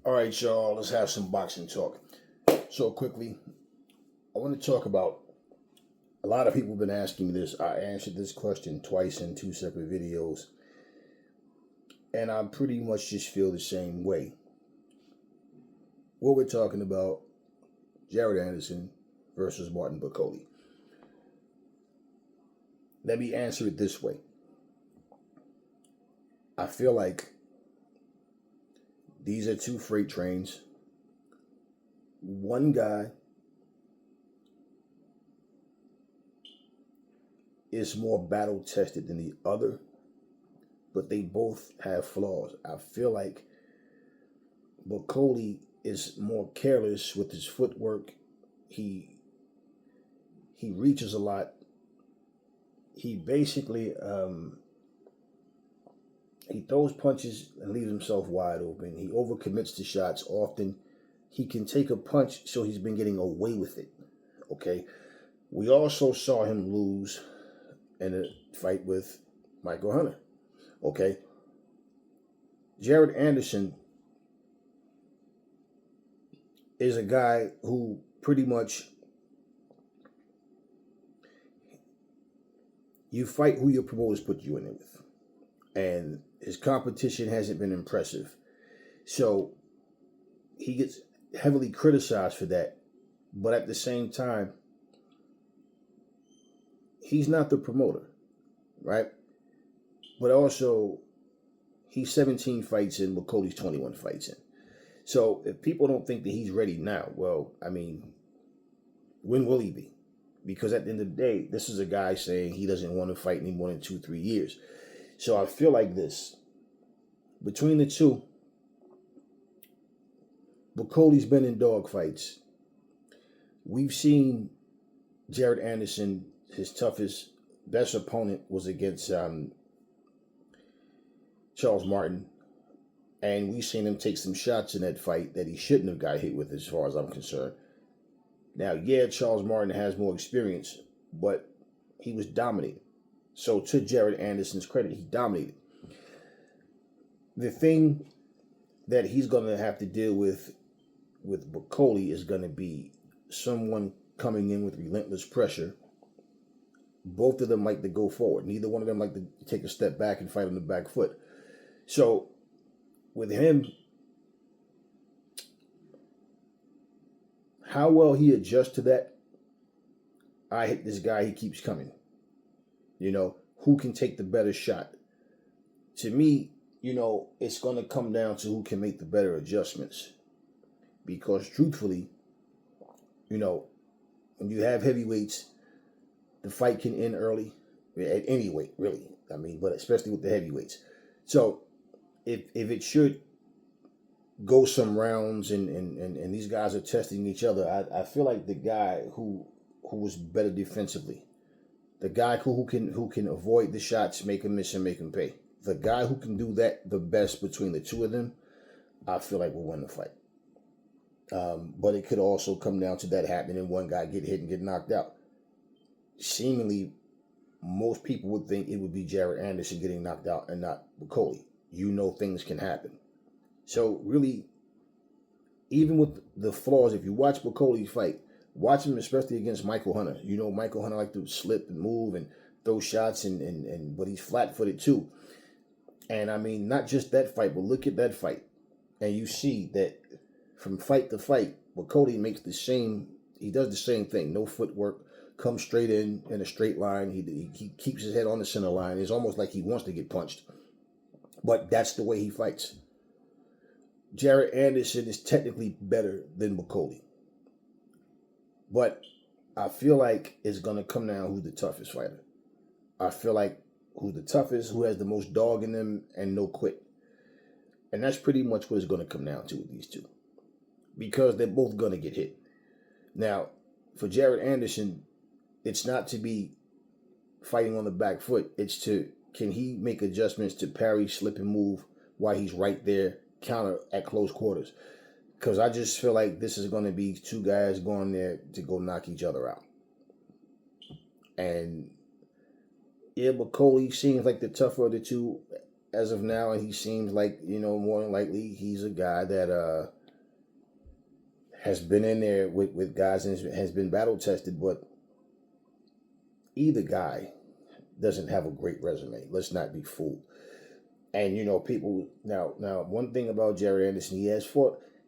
All right, y'all, let's have some boxing talk. So, quickly, I want to talk about a lot of people have been asking me this. I answered this question twice in two separate videos, and I pretty much just feel the same way. What we're talking about, Jared Anderson versus Martin Bakoloe. Let me answer it this way. I feel like these are two freight trains. One guy is more battle tested than the other, but they both have flaws. I feel like Bakoloe is more careless with his footwork. He reaches a lot. He basically he throws punches and leaves himself wide open. He overcommits to shots often. He can take a punch, so he's been getting away with it. Okay. We also saw him lose in a fight with Michael Hunter. Okay. Jared Anderson is a guy who pretty much you fight who your promoters put you in it with. And his competition hasn't been impressive. So he gets heavily criticized for that. But at the same time, he's not the promoter, right? But also, he's 17 fights in, Bakole's 21 fights in. So if people don't think that he's ready now, well, I mean, when will he be? Because at the end of the day, this is a guy saying he doesn't want to fight any more than 2-3 years. So I feel like this. Between the two, Bakole's been in dogfights. We've seen Jared Anderson, his toughest, best opponent was against Charles Martin. And we've seen him take some shots in that fight that he shouldn't have got hit with, as far as I'm concerned. Now, yeah, Charles Martin has more experience, but he was dominated. So to Jared Anderson's credit, he dominated. The thing that he's going to have to deal with Bakoloe is going to be someone coming in with relentless pressure. Both of them like to go forward. Neither one of them like to take a step back and fight on the back foot. So with him, how well he adjusts to that, I hit this guy, he keeps coming. You know, who can take the better shot? To me, you know, it's going to come down to who can make the better adjustments. Because truthfully, you know, when you have heavyweights, the fight can end early at any weight, really. I mean, but especially with the heavyweights. So if it should go some rounds and these guys are testing each other, I feel like the guy who was better defensively, the guy who can avoid the shots, make them miss and make them pay, the guy who can do that the best between the two of them, I feel like will win the fight. But it could also come down to that happening and one guy get hit and get knocked out. Seemingly, most people would think it would be Jared Anderson getting knocked out and not Bakoloe. You know things can happen. So really, even with the flaws, if you watch Bakoloe fight, watch him especially against Michael Hunter. You know Michael Hunter like to slip and move and throw shots, but he's flat-footed too. And I mean, not just that fight, but look at that fight. And you see that from fight to fight, Bakoloe he does the same thing. No footwork, comes straight in a straight line. He keeps his head on the center line. It's almost like he wants to get punched. But that's the way he fights. Jared Anderson is technically better than Bakoloe. But I feel like it's going to come down who's the toughest fighter. I feel like who's the toughest, who has the most dog in them, and no quit. And that's pretty much what it's going to come down to with these two. Because they're both going to get hit. Now, for Jared Anderson, it's not to be fighting on the back foot. It's can he make adjustments to parry, slip, and move while he's right there, counter at close quarters? Because I just feel like this is going to be two guys going there to go knock each other out. And yeah, Bakoloe seems like the tougher of the two. as of now, and he seems like, more than likely he's a guy that has been in there with guys and has been battle tested, but either guy doesn't have a great resume. Let's not be fooled. And people now one thing about Jared Anderson,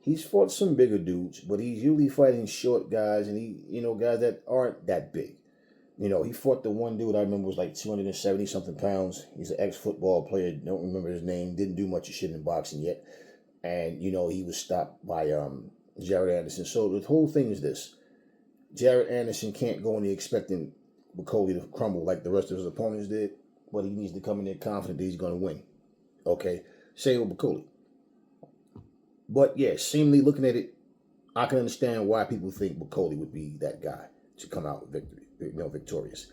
he's fought some bigger dudes, but he's usually fighting short guys, and guys that aren't that big. He fought the one dude I remember was like 270 something pounds. He's an ex-football player. Don't remember his name. Didn't do much of shit in boxing yet. And, he was stopped by Jared Anderson. So the whole thing is this. Jared Anderson can't go in there expecting Bakoloe to crumble like the rest of his opponents did, but he needs to come in there confident that he's going to win. Okay? Same with Bakoloe. But, yeah, seemingly looking at it, I can understand why people think Bakoloe would be that guy to come out with victorious.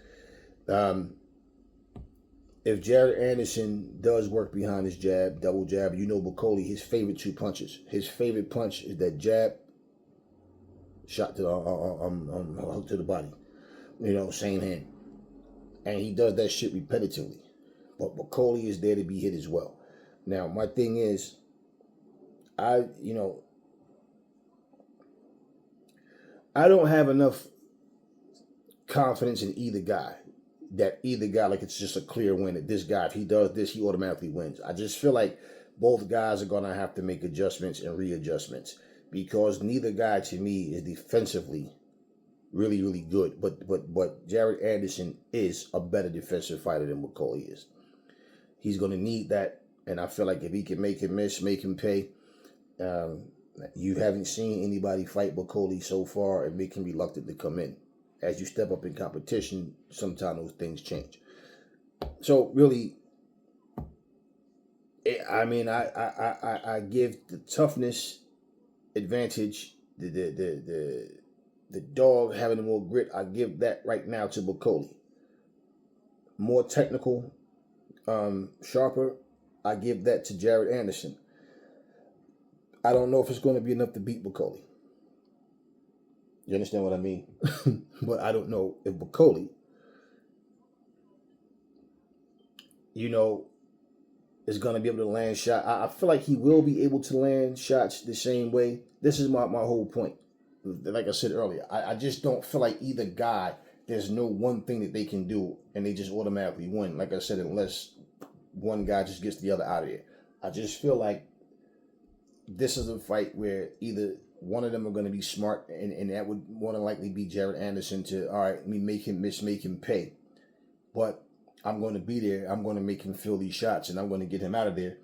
If Jared Anderson does work behind his jab, double jab, Bakoloe, his favorite two punches. His favorite punch is that jab, shot to the hook to the body. Same hand. And he does that shit repetitively. But Bakoloe is there to be hit as well. Now, my thing is, I don't have enough confidence in either guy. Like it's just a clear win. That this guy, if he does this, he automatically wins. I just feel like both guys are going to have to make adjustments and readjustments, because neither guy to me is defensively really, really good. But Jared Anderson is a better defensive fighter than Bakoloe is. He's going to need that, and I feel like if he can make him miss, make him pay. You haven't seen anybody fight Bakoloe so far and make him reluctant to come in. As you step up in competition, sometimes those things change. So really, I give the toughness advantage, the dog having the more grit. I give that right now to Bakoloe. More technical, sharper. I give that to Jared Anderson. I don't know if it's going to be enough to beat Bakoloe. You understand what I mean? But I don't know if Bakoloe, is going to be able to land shots. I feel like he will be able to land shots the same way. This is my whole point. Like I said earlier, I just don't feel like either guy, there's no one thing that they can do and they just automatically win. Like I said, unless one guy just gets the other out of it. I just feel like this is a fight where either one of them are going to be smart, and that would more than likely be Jared Anderson to, all right, let me make him miss, make him pay. But I'm going to be there. I'm going to make him feel these shots, and I'm going to get him out of there.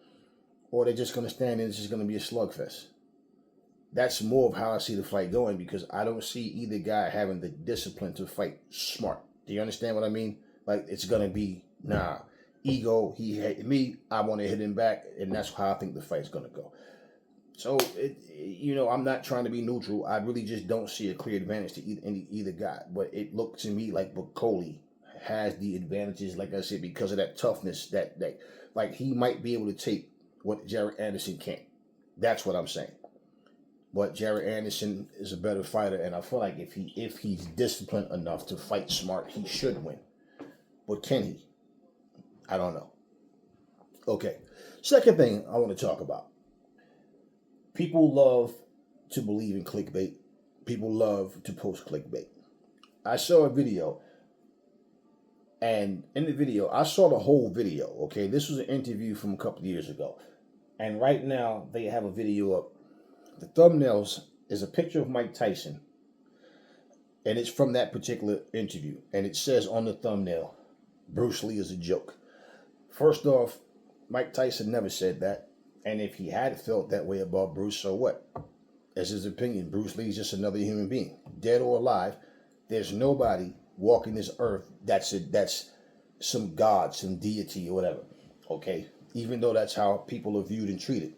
Or they're just going to stand in. It's just going to be a slugfest. That's more of how I see the fight going, because I don't see either guy having the discipline to fight smart. Do you understand what I mean? Like, it's going to be, ego, he hit me, I want to hit him back, and that's how I think the fight's going to go. So, I'm not trying to be neutral. I really just don't see a clear advantage to either guy. But it looked to me like Bakoloe has the advantages, like I said, because of that toughness, that like he might be able to take what Jared Anderson can't. That's what I'm saying. But Jared Anderson is a better fighter, and I feel like if he's disciplined enough to fight smart, he should win. But can he? I don't know. Okay. Second thing I want to talk about. People love to believe in clickbait. People love to post clickbait. I saw a video, and in the video, I saw the whole video, okay? This was an interview from a couple of years ago. And right now, they have a video up. The thumbnails is a picture of Mike Tyson, and it's from that particular interview. And it says on the thumbnail, Bruce Lee is a joke. First off, Mike Tyson never said that. And if he had felt that way about Bruce, so what? That's his opinion. Bruce Lee's just another human being. Dead or alive, there's nobody walking this earth that's some god, some deity or whatever. Okay? Even though that's how people are viewed and treated.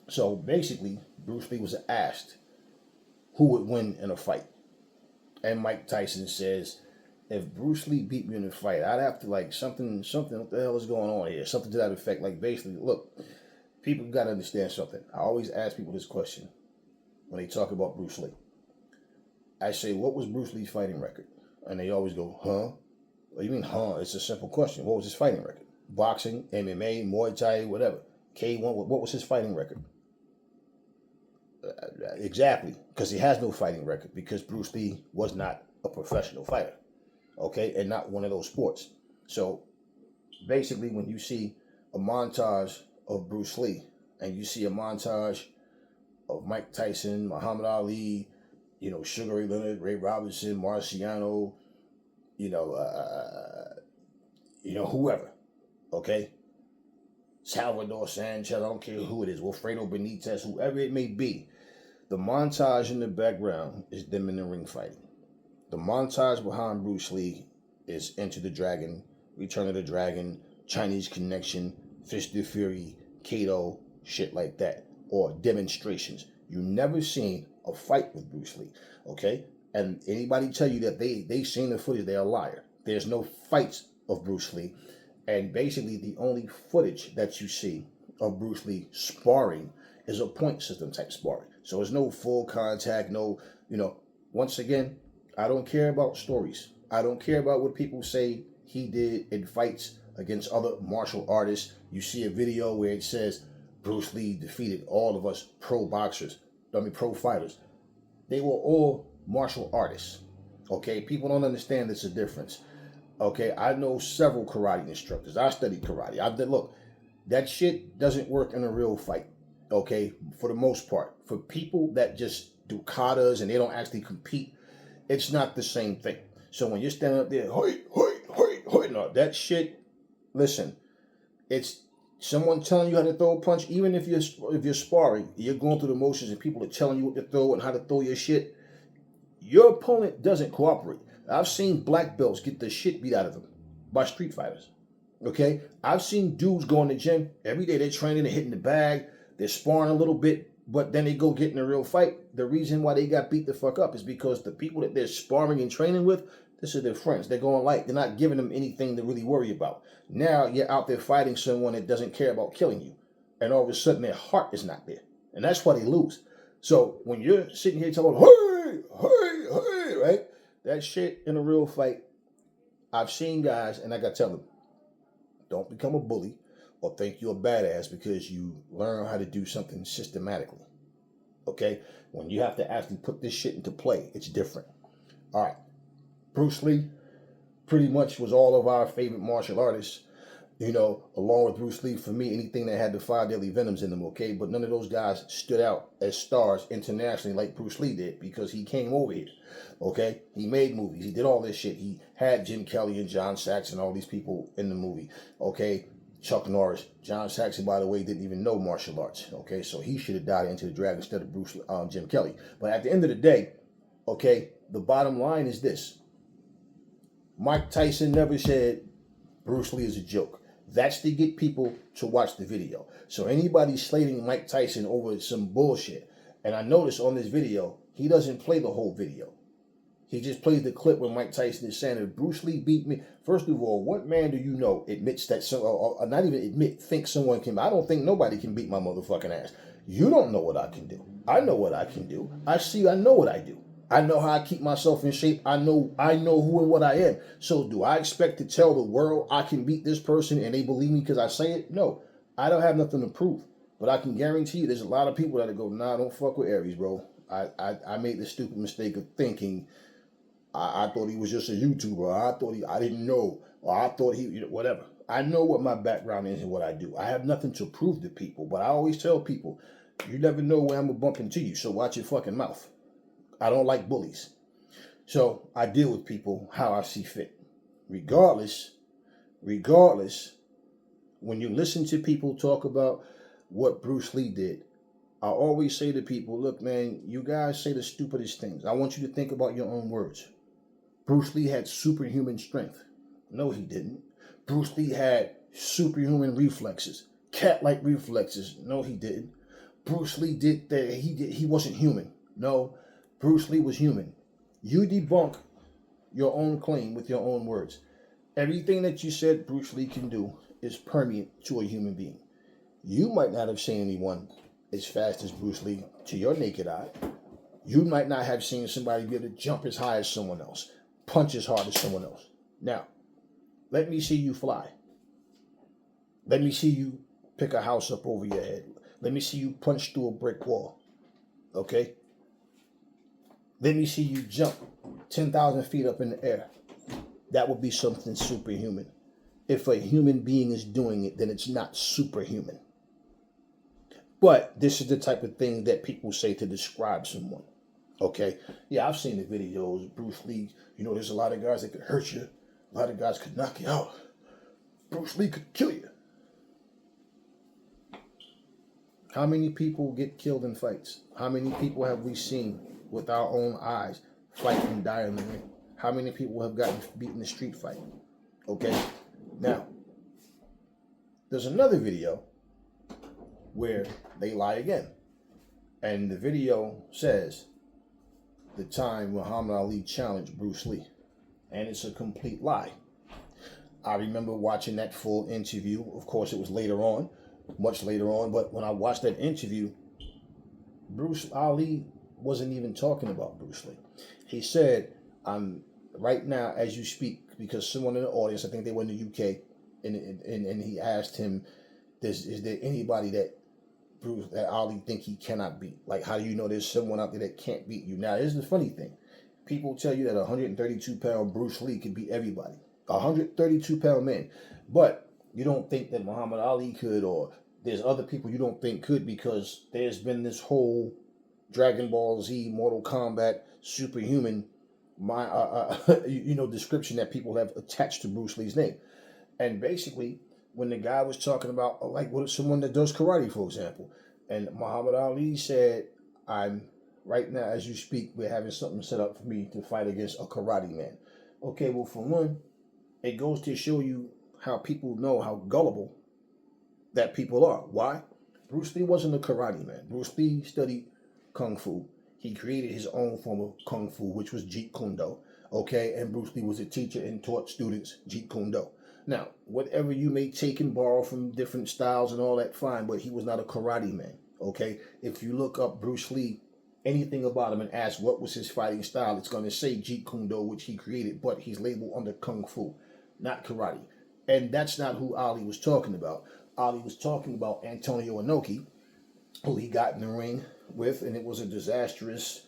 So basically, Bruce Lee was asked who would win in a fight. And Mike Tyson says, if Bruce Lee beat me in a fight, I'd have to something, what the hell is going on here? Something to that effect. Like basically, look, people got to understand something. I always ask people this question when they talk about Bruce Lee. I say, what was Bruce Lee's fighting record? And they always go, huh? What do you mean, huh? It's a simple question. What was his fighting record? boxing, MMA, Muay Thai, whatever. K1, what was his fighting record? Exactly, because he has no fighting record, because Bruce Lee was not a professional fighter, okay, and not one of those sports. So basically, when you see a montage of Bruce Lee and you see a montage of Mike Tyson, Muhammad Ali, Sugar Ray Leonard, Ray Robinson, Marciano, you know, whoever, okay, Salvador Sanchez, I don't care who it is, Wilfredo Benitez, whoever it may be. The montage in the background is them in the ring fighting. The montage behind Bruce Lee is Enter the Dragon, Return of the Dragon, Chinese Connection, Fist of Fury, Kato, shit like that, or demonstrations. You never seen a fight with Bruce Lee, okay? And anybody tell you that they seen the footage, they're a liar. There's no fights of Bruce Lee, and basically the only footage that you see of Bruce Lee sparring is a point system type sparring. So there's no full contact, no, once again, I don't care about stories. I don't care about what people say he did in fights against other martial artists. You see a video where it says Bruce Lee defeated all of us pro fighters. They were all martial artists. Okay, people don't understand there's a difference. Okay, I know several karate instructors. I studied karate. Look, that shit doesn't work in a real fight. Okay, for the most part. For people that just do katas and they don't actually compete, it's not the same thing. So when you're standing up there, no, that shit, listen, it's someone telling you how to throw a punch. Even if you're sparring, you're going through the motions and people are telling you what to throw and how to throw your shit, your opponent doesn't cooperate. I've seen black belts get the shit beat out of them by street fighters. Okay? I've seen dudes go in the gym every day, they're training, they're hitting the bag, they're sparring a little bit, but then they go get in a real fight. The reason why they got beat the fuck up is because the people that they're sparring and training with, this is their friends. They're going light. They're not giving them anything to really worry about. Now you're out there fighting someone that doesn't care about killing you. And all of a sudden their heart is not there. And that's why they lose. So when you're sitting here talking, hey, right? That shit in a real fight, I've seen guys, and I got to tell them, don't become a bully or think you're a badass because you learn how to do something systematically. Okay? When you have to actually put this shit into play, it's different. All right. Bruce Lee pretty much was all of our favorite martial artists. Along with Bruce Lee, for me, anything that had the 5 deadly venoms in them, okay? But none of those guys stood out as stars internationally like Bruce Lee did because he came over here, okay? He made movies. He did all this shit. He had Jim Kelly and John Saxon, all these people in the movie, okay? Chuck Norris. John Saxon, by the way, didn't even know martial arts, okay? So he should have died into the dragon instead of Jim Kelly. But at the end of the day, okay, the bottom line is this. Mike Tyson never said Bruce Lee is a joke. That's to get people to watch the video. So anybody slating Mike Tyson over some bullshit, and I noticed on this video, he doesn't play the whole video. He just plays the clip where Mike Tyson is saying that Bruce Lee beat me. First of all, what man do you know admits that, or not even admit, thinks someone can, I don't think nobody can beat my motherfucking ass. You don't know what I can do. I know what I can do. I know what I do. I know how I keep myself in shape. I know who and what I am. So do I expect to tell the world I can beat this person and they believe me because I say it? No. I don't have nothing to prove. But I can guarantee you there's a lot of people that go, nah, don't fuck with Aries, bro. I made the stupid mistake of thinking I thought he was just a YouTuber. I didn't know. Or I thought he, whatever. I know what my background is and what I do. I have nothing to prove to people. But I always tell people, you never know where I'm going to bump into you. So watch your fucking mouth. I don't like bullies. So I deal with people how I see fit. Regardless, when you listen to people talk about what Bruce Lee did, I always say to people, look, man, you guys say the stupidest things. I want you to think about your own words. Bruce Lee had superhuman strength. No, he didn't. Bruce Lee had superhuman reflexes. Cat-like reflexes. No, he didn't. Bruce Lee did that. He wasn't human. No, Bruce Lee was human. You debunk your own claim with your own words. Everything that you said Bruce Lee can do is permeant to a human being. You might not have seen anyone as fast as Bruce Lee to your naked eye. You might not have seen somebody be able to jump as high as someone else, punch as hard as someone else. Now, let me see you fly. Let me see you pick a house up over your head. Let me see you punch through a brick wall. Okay? Let me see you jump 10,000 feet up in the air. That would be something superhuman. If a human being is doing it, then it's not superhuman. But this is the type of thing that people say to describe someone. Okay? Yeah, I've seen the videos. Bruce Lee, there's a lot of guys that could hurt you. A lot of guys could knock you out. Bruce Lee could kill you. How many people get killed in fights? How many people have we seen with our own eyes fight and die in the ring? How many people have gotten beaten in a street fight? Okay? Now, there's another video where they lie again. And the video says the time Muhammad Ali challenged Bruce Lee. And it's a complete lie. I remember watching that full interview. Of course, it was later on, much later on. But when I watched that interview, Bruce Ali wasn't even talking about Bruce Lee. He said, I'm right now, as you speak, because someone in the audience, I think they were in the UK, and he asked him, is there anybody that Ali think he cannot beat? Like, how do you know there's someone out there that can't beat you? Now, here's the funny thing. People tell you that a 132-pound Bruce Lee could beat everybody. A 132-pound man. But you don't think that Muhammad Ali could, or there's other people you don't think could, because there's been this whole Dragon Ball Z, Mortal Kombat, superhuman description that people have attached to Bruce Lee's name. And basically, when the guy was talking about, like, someone that does karate, for example, and Muhammad Ali said, I'm right now, as you speak, we're having something set up for me to fight against a karate man. Okay, well, for one, it goes to show you how people know how gullible that people are. Why? Bruce Lee wasn't a karate man. Bruce Lee studied Kung Fu. He created his own form of Kung Fu, which was Jeet Kune Do. Okay, and Bruce Lee was a teacher and taught students Jeet Kune Do. Now, whatever you may take and borrow from different styles and all that, fine, but he was not a karate man. Okay, if you look up Bruce Lee, anything about him, and ask what was his fighting style, it's going to say Jeet Kune Do, which he created, but he's labeled under Kung Fu, not karate. And that's not who Ali was talking about. Ali was talking about Antonio Inoki, who he got in the ring with, and it was a disastrous,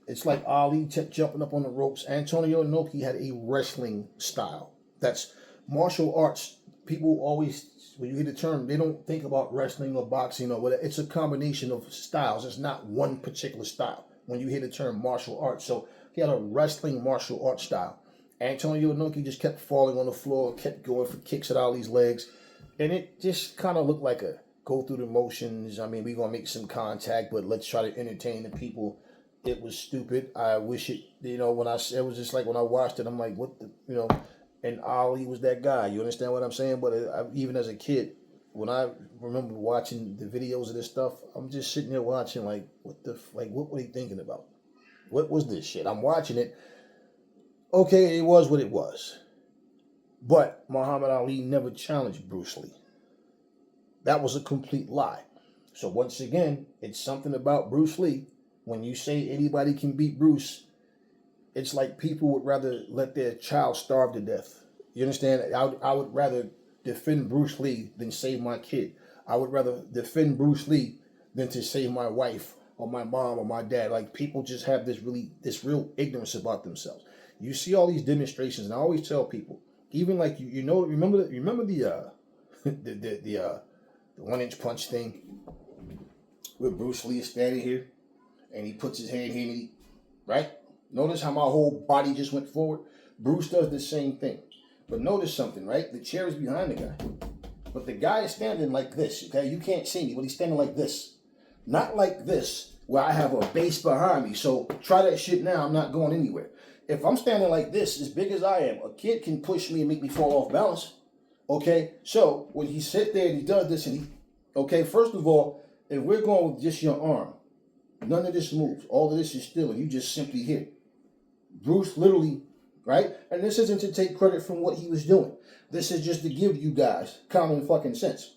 it's like Ali jumping up on the ropes. Antonio Inoki had a wrestling style. That's martial arts. People always, when you hear the term, they don't think about wrestling or boxing or whatever. It's a combination of styles. It's not one particular style when you hear the term martial arts. So he had a wrestling martial arts style. Antonio Inoki just kept falling on the floor, kept going for kicks at Ali's legs. And it just kind of looked like a go through the motions. I mean, we're going to make some contact, but let's try to entertain the people. It was stupid. I wish it, it was just like when I watched it, I'm like, what the, and Ali was that guy. You understand what I'm saying? But even as a kid, when I remember watching the videos of this stuff, I'm just sitting there watching like, what were they thinking about? What was this shit? I'm watching it. Okay, it was what it was. But Muhammad Ali never challenged Bruce Lee. That was a complete lie. So once again, it's something about Bruce Lee. When you say anybody can beat Bruce, it's like people would rather let their child starve to death. You understand? I would rather defend Bruce Lee than save my kid. I would rather defend Bruce Lee than to save my wife or my mom or my dad. Like, people just have this real ignorance about themselves. You see all these demonstrations, and I always tell people, even like remember the 1-inch punch thing where Bruce Lee is standing here and he puts his hand here, right? Notice how my whole body just went forward. Bruce does the same thing. But notice something, right? The chair is behind the guy. But the guy is standing like this, okay? You can't see me, but he's standing like this. Not like this, where I have a base behind me. So try that shit now. I'm not going anywhere. If I'm standing like this, as big as I am, a kid can push me and make me fall off balance. Okay? So when he sit there and he does this, and first of all, if we're going with just your arm, none of this moves. All of this is still, and you just simply hit. Bruce literally, right? And this isn't to take credit from what he was doing. This is just to give you guys common fucking sense.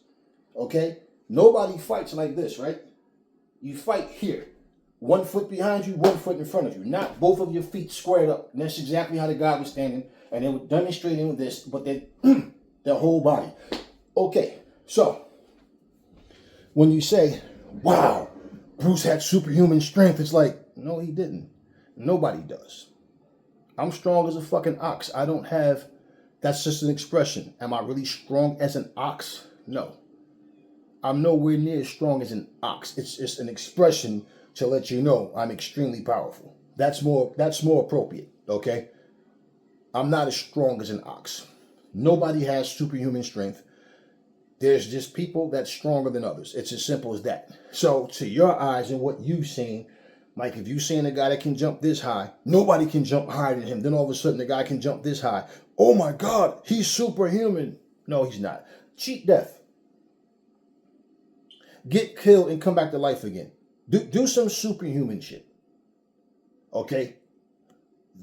Okay? Nobody fights like this, right? You fight here. 1 foot behind you, 1 foot in front of you. Not both of your feet squared up. And that's exactly how the guy was standing. And they were demonstrating this, but their whole body. Okay, so when you say, wow, Bruce had superhuman strength, it's like, no, he didn't. Nobody does. I'm strong as a fucking ox. I don't have, that's just an expression. Am I really strong as an ox? No. I'm nowhere near as strong as an ox. It's just an expression to let you know I'm extremely powerful. That's more appropriate, okay? I'm not as strong as an ox. Nobody has superhuman strength. There's just people that's stronger than others. It's as simple as that. So to your eyes and what you've seen, Mike, if you've seen a guy that can jump this high, nobody can jump higher than him. Then all of a sudden the guy can jump this high. Oh my God, he's superhuman. No, he's not. Cheat death. Get killed and come back to life again. Do some superhuman shit. Okay?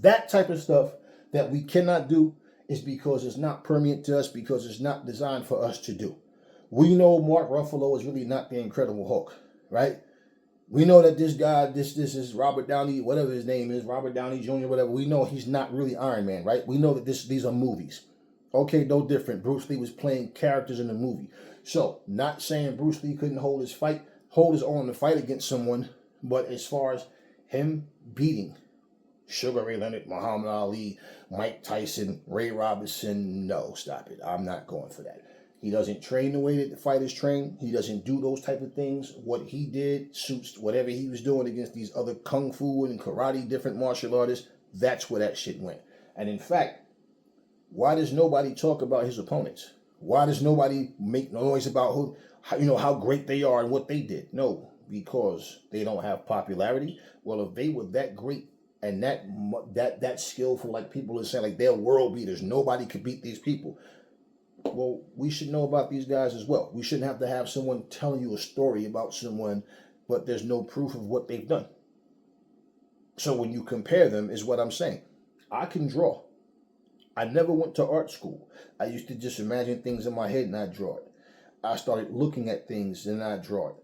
That type of stuff that we cannot do is because it's not permanent to us, because it's not designed for us to do. We know Mark Ruffalo is really not the Incredible Hulk, right? We know that this guy, this is Robert Downey, whatever his name is, Robert Downey Jr., whatever. We know he's not really Iron Man, right? We know that these are movies. Okay, no different. Bruce Lee was playing characters in the movie. So, not saying Bruce Lee couldn't hold his own in the fight against someone, but as far as him beating Sugar Ray Leonard, Muhammad Ali, Mike Tyson, Ray Robinson, no, stop it. I'm not going for that. He doesn't train the way that the fighters train. He doesn't do those type of things. What he did suits whatever he was doing against these other kung fu and karate, different martial artists. That's where that shit went. And in fact, why does nobody talk about his opponents? Why does nobody make noise about how great they are and what they did? No, because they don't have popularity. Well, if they were that great and that skillful, like people are saying, like they're world beaters, nobody could beat these people. Well, we should know about these guys as well. We shouldn't have to have someone telling you a story about someone, but there's no proof of what they've done. So when you compare them, is what I'm saying. I can draw. I never went to art school. I used to just imagine things in my head and I draw it. I started looking at things and I draw it.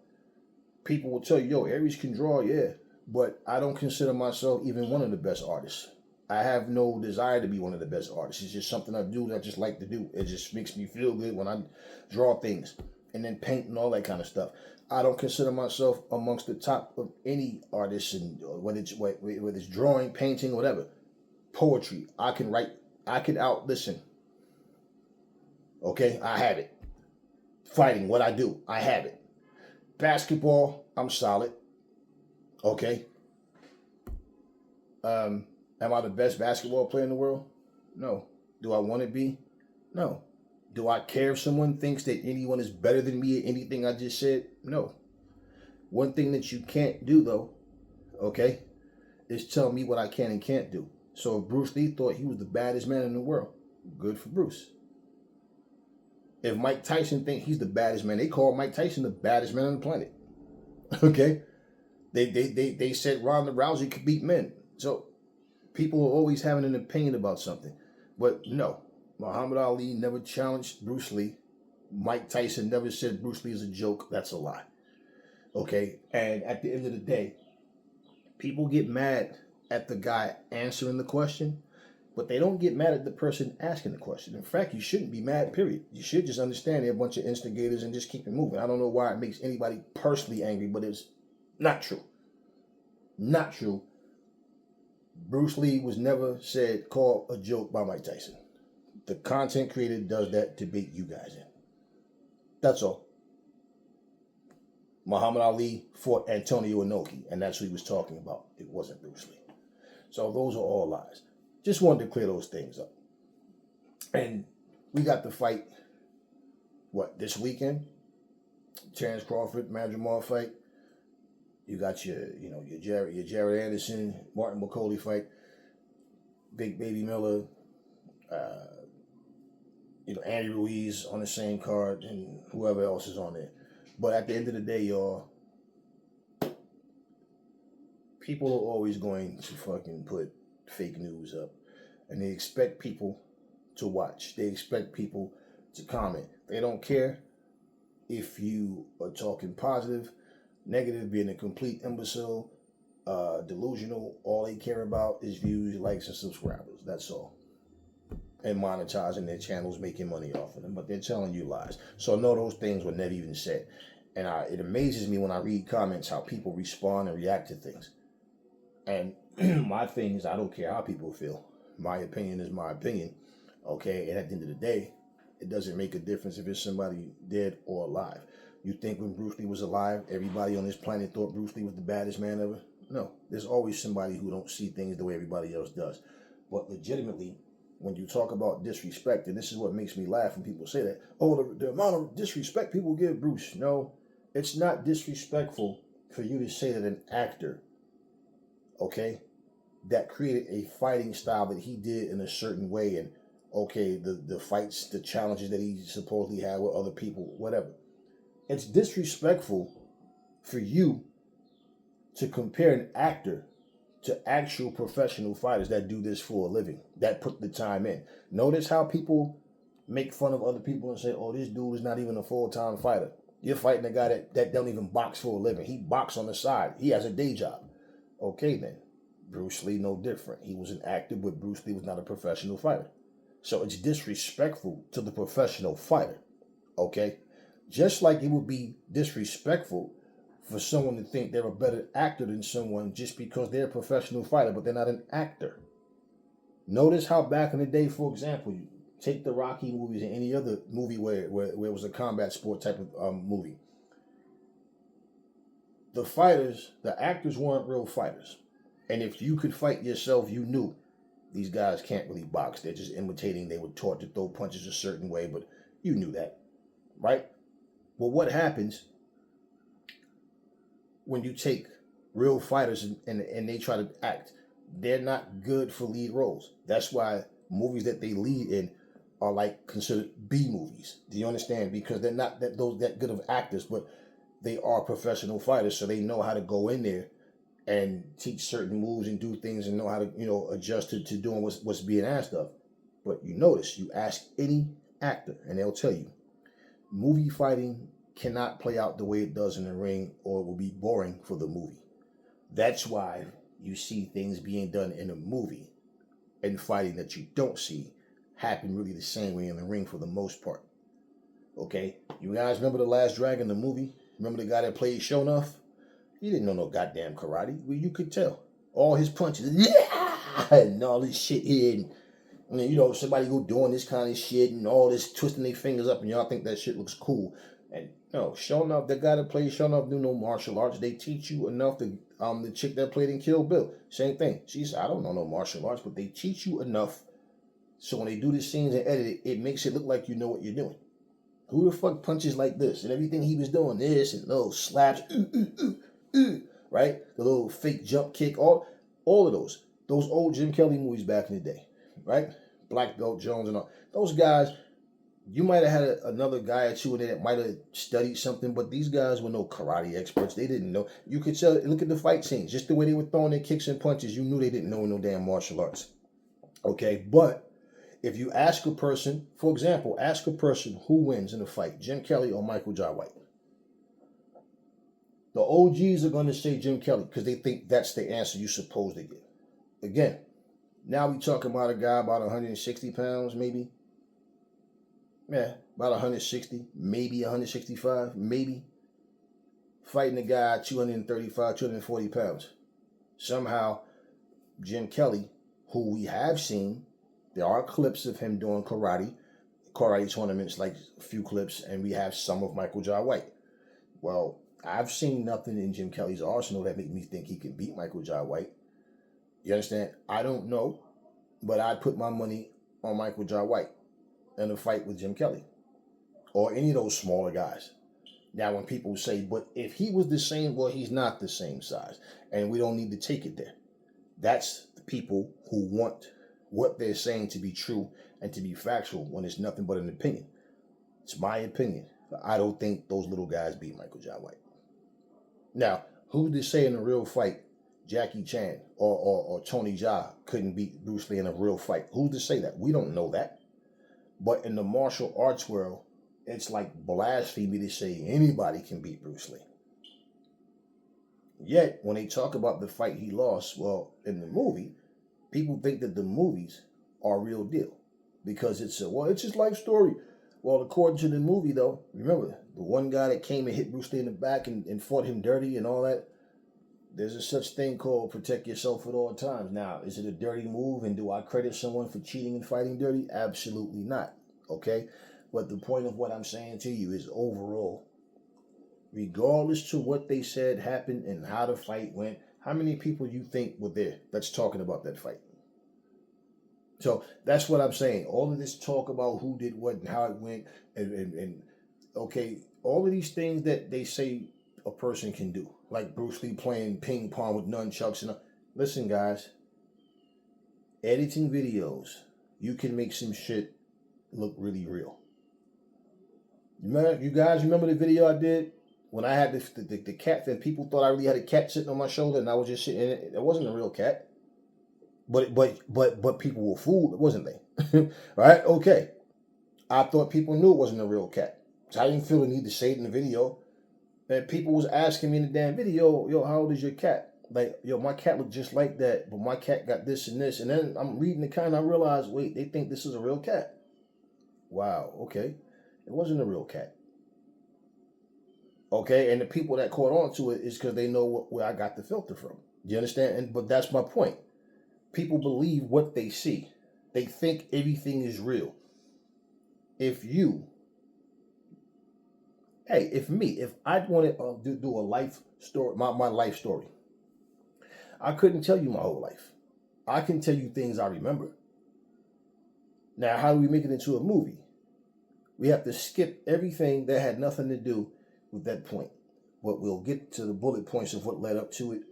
People will tell you, yo, Aries can draw, yeah. But I don't consider myself even one of the best artists. I have no desire to be one of the best artists. It's just something I do that I just like to do. It just makes me feel good when I draw things and then paint and all that kind of stuff. I don't consider myself amongst the top of any artists, and whether it's drawing, painting, whatever. Poetry, I can write. I can listen. Okay, I have it. Fighting, what I do, I have it. Basketball, I'm solid. Okay. Am I the best basketball player in the world? No. Do I want to be? No. Do I care if someone thinks that anyone is better than me at anything I just said? No. One thing that you can't do, though, okay, is tell me what I can and can't do. So if Bruce Lee thought he was the baddest man in the world, good for Bruce. If Mike Tyson thinks he's the baddest man, they call Mike Tyson the baddest man on the planet. Okay? They said Ronda Rousey could beat men. So people are always having an opinion about something. But no, Muhammad Ali never challenged Bruce Lee. Mike Tyson never said Bruce Lee is a joke. That's a lie. Okay? And at the end of the day, people get mad at the guy answering the question, but they don't get mad at the person asking the question. In fact, you shouldn't be mad, period. You should just understand they're a bunch of instigators and just keep it moving. I don't know why it makes anybody personally angry, but it's not true. Not true. Bruce Lee was never said, call a joke by Mike Tyson. The content creator does that to bait you guys in. That's all. Muhammad Ali fought Antonio Inoki, and that's who he was talking about. It wasn't Bruce Lee. So those are all lies. Just wanted to clear those things up. And we got the fight, this weekend? Terrence Crawford, Madrimar fight. You got your Jared Anderson, Martin Bakoloe fight, Big Baby Miller, Andy Ruiz on the same card, and whoever else is on there. But at the end of the day, y'all, people are always going to fucking put fake news up. And they expect people to watch. They expect people to comment. They don't care if you are talking positive, negative, being a complete imbecile, delusional. All they care about is views, likes, and subscribers. That's all. and monetizing their channels, making money off of them, but they're telling you lies. So no, those things were never even said. And it amazes me when I read comments how people respond and react to things. And my thing is, I don't care how people feel. My opinion is my opinion. Okay, and at the end of the day, it doesn't make a difference if it's somebody dead or alive. You think when Bruce Lee was alive, everybody on this planet thought Bruce Lee was the baddest man ever? No, there's always somebody who don't see things the way everybody else does. But legitimately, when you talk about disrespect, and this is what makes me laugh when people say that, oh, the amount of disrespect people give Bruce. No, it's not disrespectful for you to say that an actor, okay, that created a fighting style that he did in a certain way, and okay, the fights, the challenges that he supposedly had with other people, whatever. It's disrespectful for you to compare an actor to actual professional fighters that do this for a living, that put the time in. Notice how people make fun of other people and say, oh, this dude is not even a full-time fighter. You're fighting a guy that don't even box for a living. He boxes on the side. He has a day job. Okay, then. Bruce Lee, no different. He was an actor, but Bruce Lee was not a professional fighter. So it's disrespectful to the professional fighter. Okay? Just like it would be disrespectful for someone to think they're a better actor than someone just because they're a professional fighter, but they're not an actor. Notice how back in the day, for example, you take the Rocky movies and any other movie where it was a combat sport type of movie. The fighters, the actors weren't real fighters. And if you could fight yourself, you knew these guys can't really box. They're just imitating. They were taught to throw punches a certain way, but you knew that, right? Well, what happens when you take real fighters and they try to act? They're not good for lead roles. That's why movies that they lead in are like considered B movies. Do you understand? Because they're not that good of actors, but they are professional fighters, so they know how to go in there and teach certain moves and do things and know how to, adjust to doing what's being asked of. But you notice, you ask any actor and they'll tell you, movie fighting cannot play out the way it does in the ring, or it will be boring for the movie. That's why you see things being done in a movie and fighting that you don't see happen really the same way in the ring for the most part. Okay? You guys remember The Last Dragon, the movie? Remember the guy that played Shonuff? He didn't know no goddamn karate. Well, you could tell. All his punches, yeah, and all this shit here. And then, somebody go doing this kind of shit and all this twisting their fingers up, and y'all think that shit looks cool. And Shonuff, the guy that plays Shonuff do no martial arts. They teach you enough to, the chick that played in Kill Bill, same thing. She said, I don't know no martial arts, but they teach you enough so when they do the scenes and edit it, it makes it look like you know what you're doing. Who the fuck punches like this? And everything he was doing, this and little slaps, right? The little fake jump kick, all of those old Jim Kelly movies back in the day, right? Black Belt Jones and all those guys. You might have had another guy or two in there that might have studied something, but these guys were no karate experts. They didn't know. You could tell. Look at the fight scenes, just the way they were throwing their kicks and punches. You knew they didn't know no damn martial arts. Okay, but if you ask a person, for example, ask a person who wins in a fight, Jim Kelly or Michael Jai White. The OGs are going to say Jim Kelly because they think that's the answer you're supposed to get. Again, now we talking about a guy about 160 pounds, maybe. Yeah, about 160, maybe 165, maybe. Fighting a guy 235, 240 pounds. Somehow, Jim Kelly, who we have seen, there are clips of him doing karate tournaments, like a few clips, and we have some of Michael Jai White. Well, I've seen nothing in Jim Kelly's arsenal that make me think he can beat Michael Jai White. You understand? I don't know, but I'd put my money on Michael Jai White in a fight with Jim Kelly or any of those smaller guys. Now, when people say, but if he was the same, well, he's not the same size, and we don't need to take it there. That's the people who want what they're saying to be true and to be factual when it's nothing but an opinion. It's my opinion. I don't think those little guys beat Michael Jai White. Now, who's to say in a real fight Jackie Chan or Tony Jaa couldn't beat Bruce Lee in a real fight? Who's to say that? We don't know that. But in the martial arts world, it's like blasphemy to say anybody can beat Bruce Lee. Yet, when they talk about the fight he lost, well, in the movie, people think that the movies are real deal. because it's his life story. Well, according to the movie, though, remember the one guy that came and hit Bruce Lee in the back and fought him dirty and all that. There's a such thing called protect yourself at all times. Now, is it a dirty move, and do I credit someone for cheating and fighting dirty? Absolutely not. Okay, but the point of what I'm saying to you is overall, regardless to what they said happened and how the fight went, how many people you think were there that's talking about that fight? So that's what I'm saying. All of this talk about who did what and how it went, and okay, all of these things that they say a person can do, like Bruce Lee playing ping pong with nunchucks and listen, guys, editing videos, you can make some shit look really real. You guys remember the video I did when I had the cat, and people thought I really had a cat sitting on my shoulder, and I was just sitting in it. It wasn't a real cat, but people were fooled, wasn't they? Right? Okay. I thought people knew it wasn't a real cat, so I didn't feel the need to say it in the video. And people was asking me in the damn video, yo, how old is your cat? Like, yo, my cat looked just like that, but my cat got this and this. And then I'm reading the kind, I realized, wait, they think this is a real cat. Wow, okay. It wasn't a real cat. Okay, and the people that caught on to it is because they know where I got the filter from. You understand? But that's my point. People believe what they see. They think everything is real. If I wanted to do a life story, my life story, I couldn't tell you my whole life. I can tell you things I remember. Now, how do we make it into a movie? We have to skip everything that had nothing to do with that point. But we'll get to the bullet points of what led up to it,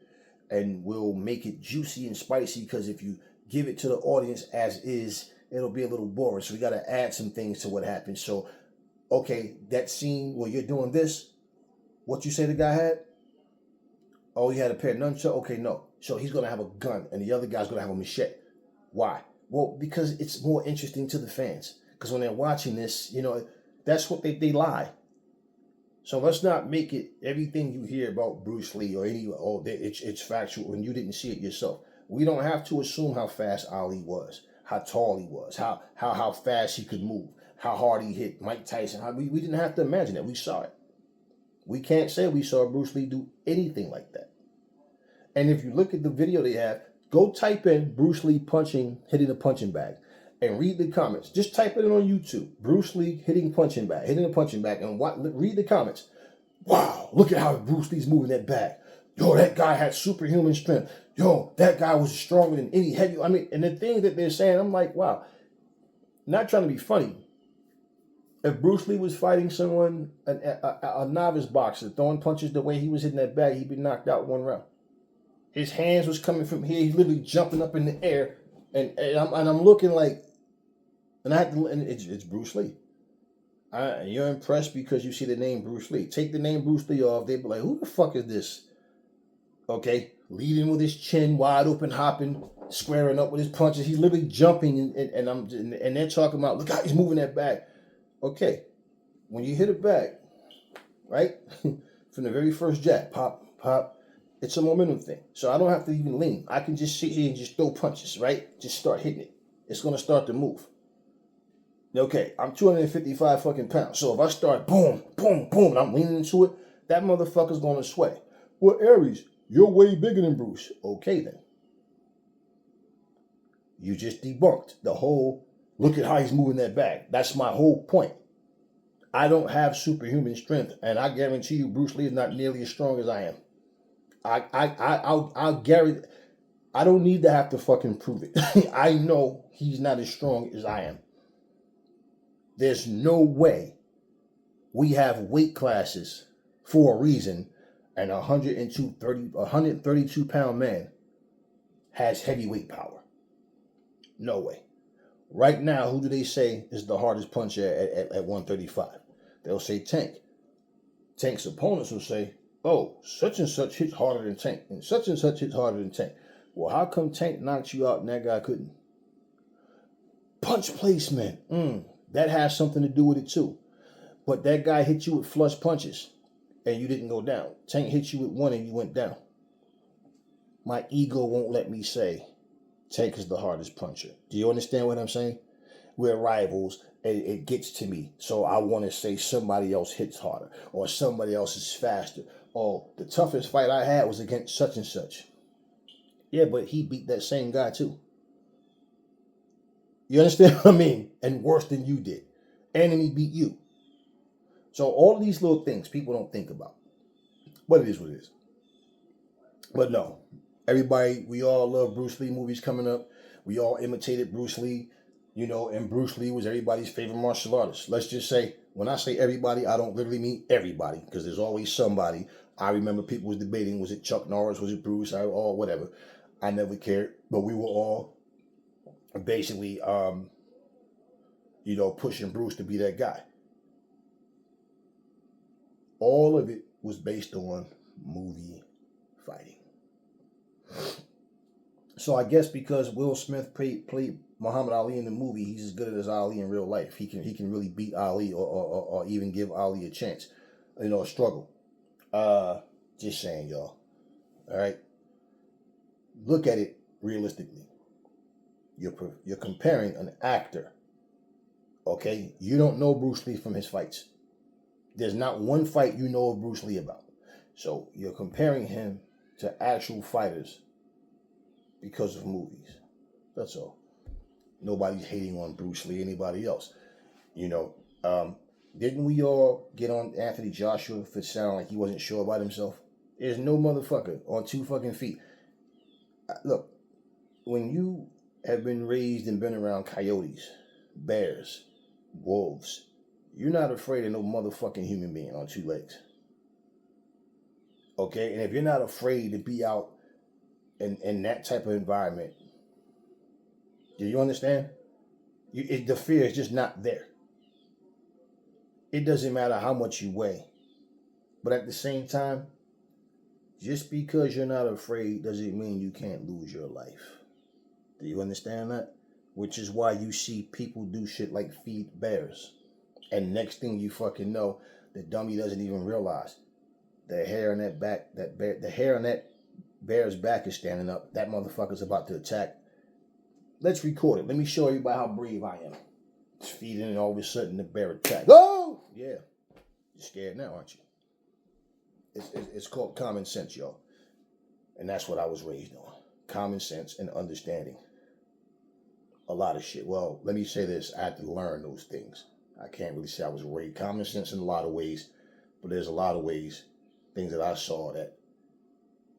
and we'll make it juicy and spicy, because if you give it to the audience as is, it'll be a little boring. So we got to add some things to what happened. So, okay, that scene where you're doing this, what you say the guy had? Oh, he had a pair of nunchucks? Okay, no. So he's going to have a gun, and the other guy's going to have a machete. Why? Well, because it's more interesting to the fans. Because when they're watching this, that's what they lie. So let's not make it everything you hear about Bruce Lee or it's factual when you didn't see it yourself. We don't have to assume how fast Ali was, how tall he was, how fast he could move, how hard he hit Mike Tyson. We didn't have to imagine that. We saw it. We can't say we saw Bruce Lee do anything like that. And if you look at the video they have, go type in Bruce Lee hitting a punching bag, and read the comments. Just type it in on YouTube. Bruce Lee hitting a punching bag, and read the comments. Wow, look at how Bruce Lee's moving that bag. Yo, that guy had superhuman strength. Yo, that guy was stronger than any heavy. And the things that they're saying, I'm like, wow. Not trying to be funny. If Bruce Lee was fighting someone, a novice boxer, throwing punches the way he was hitting that bag, he'd be knocked out one round. His hands was coming from here. He's literally jumping up in the air, and I'm looking like, and it's Bruce Lee. You're impressed because you see the name Bruce Lee. Take the name Bruce Lee off, they'd be like, who the fuck is this? Okay, leading with his chin wide open, hopping, squaring up with his punches. He's literally jumping, and they're talking about, look how he's moving that bag. Okay, when you hit a bag, right, from the very first jack, pop, pop, it's a momentum thing. So I don't have to even lean. I can just sit here and just throw punches, right? Just start hitting it. It's going to start to move. Okay, I'm 255 fucking pounds. So if I start boom, boom, boom, and I'm leaning into it, that motherfucker's going to sway. Well, Aries, you're way bigger than Bruce. Okay, then. You just debunked the whole, look at how he's moving that bag. That's my whole point. I don't have superhuman strength, and I guarantee you Bruce Lee is not nearly as strong as I am. I'll guarantee, I don't need to have to fucking prove it. I know he's not as strong as I am. There's no way we have weight classes for a reason, and a 132 pound man has heavyweight power. No way. Right now, who do they say is the hardest puncher at 135? They'll say Tank. Tank's opponents will say, oh, such and such hits harder than Tank, and such hits harder than Tank. Well, how come Tank knocked you out and that guy couldn't? Punch placement. That has something to do with it too. But that guy hit you with flush punches and you didn't go down. Tank hit you with one and you went down. My ego won't let me say Tank is the hardest puncher. Do you understand what I'm saying? we're rivals. It gets to me. So I want to say somebody else hits harder, or somebody else is faster. Oh, the toughest fight I had was against such and such. Yeah, but he beat that same guy too. You understand what I mean? And worse than you did. And then he beat you. So all of these little things people don't think about. But it is what it is. But no, everybody, we all love Bruce Lee movies coming up. We all imitated Bruce Lee, and Bruce Lee was everybody's favorite martial artist. Let's just say, when I say everybody, I don't literally mean everybody, because there's always somebody. I remember people was debating, was it Chuck Norris, was it Bruce, or whatever. I never cared, but we were all basically, pushing Bruce to be that guy. All of it was based on movie fighting. So I guess because Will Smith played Muhammad Ali in the movie, he's as good as Ali in real life. He can really beat Ali or even give Ali a chance, a struggle. Just saying, y'all. All right. Look at it realistically. You're comparing an actor. Okay, you don't know Bruce Lee from his fights. There's not one fight you know of Bruce Lee about. So you're comparing him to actual fighters because of movies. That's all. Nobody's hating on Bruce Lee, anybody else. Didn't we all get on Anthony Joshua for sounding like he wasn't sure about himself? There's no motherfucker on 2 fucking feet. Look, when you have been raised and been around coyotes, bears, wolves, you're not afraid of no motherfucking human being on 2 legs. Okay? And if you're not afraid to be out in that type of environment, do you understand? The fear is just not there. It doesn't matter how much you weigh. But at the same time, just because you're not afraid doesn't mean you can't lose your life. Do you understand that? Which is why you see people do shit like feed bears. And next thing you fucking know, the dummy doesn't even realize the hair on that back, the hair on that bear's back is standing up. That motherfucker's about to attack. Let's record it. Let me show everybody how brave I am. It's feeding, and all of a sudden the bear attacks. Oh! Yeah. You're scared now, aren't you? It's called common sense, y'all. And that's what I was raised on. Common sense and understanding a lot of shit. Well, let me say this. I had to learn those things. I can't really say I was raised common sense in a lot of ways, but there's a lot of ways, things that I saw that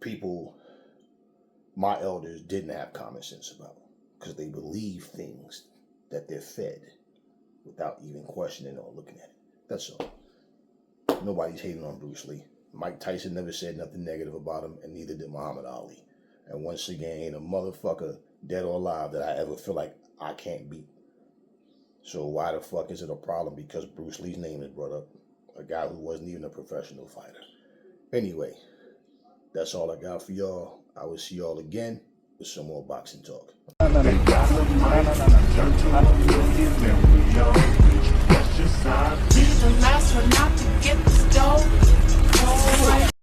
people, my elders, didn't have common sense about, because they believe things that they're fed without even questioning or looking at it. That's all. Nobody's hating on Bruce Lee. Mike Tyson never said nothing negative about him, and neither did Muhammad Ali. And once again, ain't a motherfucker, dead or alive, that I ever feel like I can't beat. So why the fuck is it a problem because Bruce Lee's name is brought up? A guy who wasn't even a professional fighter. Anyway, that's all I got for y'all. I will see y'all again with some more boxing talk.